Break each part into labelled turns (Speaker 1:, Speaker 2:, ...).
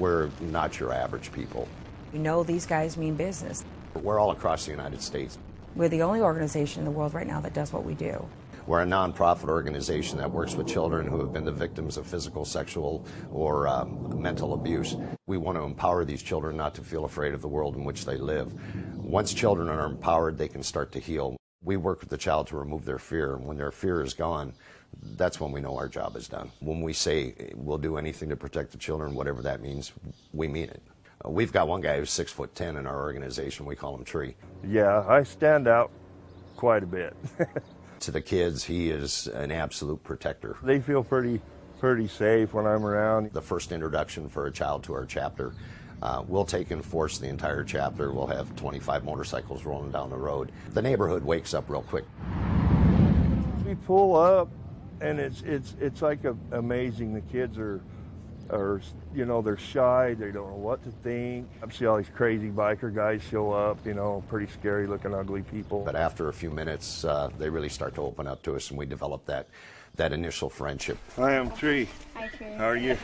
Speaker 1: We're not your average people.
Speaker 2: We know these guys mean business.
Speaker 1: We're all across the United States.
Speaker 2: We're the only organization in the world right now that does what we do.
Speaker 1: We're a nonprofit organization that works with children who have been the victims of physical, sexual, or mental abuse. We want to empower these children not to feel afraid of the world in which they live. Once children are empowered, they can start to heal. We work with the child to remove their fear, and when their fear is gone, that's when we know our job is done. When we say we'll do anything to protect the children, whatever that means, we mean it. We've got one guy who's 6'10" in our organization. We call him Tree.
Speaker 3: Yeah, I stand out quite a bit.
Speaker 1: To the kids, he is an absolute protector.
Speaker 3: They feel pretty safe when I'm around.
Speaker 1: The first introduction for a child to our chapter, we'll take and force the entire chapter. We'll have 25 motorcycles rolling down the road. The neighborhood wakes up real quick.
Speaker 3: We pull up, and it's like amazing. The kids are you know, they're shy. They don't know what to think. I see all these crazy biker guys show up, you know, pretty scary looking, ugly people.
Speaker 1: But after a few minutes, they really start to open up to us, and we develop that initial friendship.
Speaker 3: Hi, I'm Tree.
Speaker 4: Hi, Tree.
Speaker 3: How are you?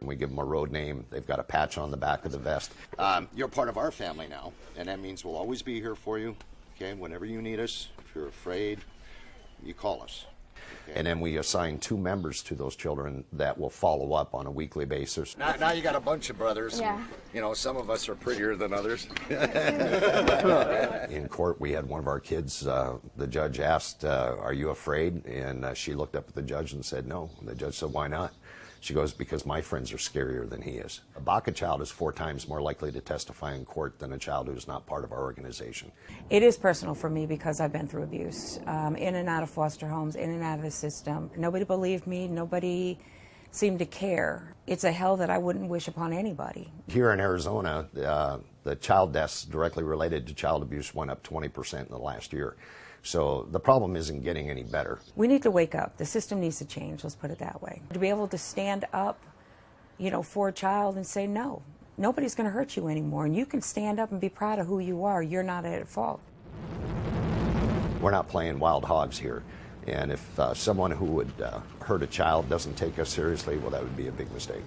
Speaker 1: We give them a road name. They've got a patch on the back of the vest. You're part of our family now, and that means we'll always be here for you. Okay, whenever you need us, if you're afraid, you call us. Okay. And then we assign 2 members to those children that will follow up on a weekly basis.
Speaker 5: Now you got a bunch of brothers.
Speaker 4: Yeah.
Speaker 5: You know, some of us are prettier than others.
Speaker 1: In court, we had one of our kids, the judge asked, are you afraid? And she looked up at the judge and said no. And the judge said, why not? She goes, because my friends are scarier than he is. A BACA child is 4 times more likely to testify in court than a child who's not part of our organization.
Speaker 2: It is personal for me because I've been through abuse, in and out of foster homes, in and out of the system. Nobody believed me. Nobody seemed to care. It's a hell that I wouldn't wish upon anybody.
Speaker 1: Here in Arizona, the child deaths directly related to child abuse went up 20% in the last year. So the problem isn't getting any better.
Speaker 2: We need to wake up. The system needs to change, let's put it that way. To be able to stand up, you know, for a child and say, no, nobody's going to hurt you anymore. And you can stand up and be proud of who you are. You're not at fault.
Speaker 1: We're not playing wild hogs here. And if someone who would hurt a child doesn't take us seriously, well, that would be a big mistake.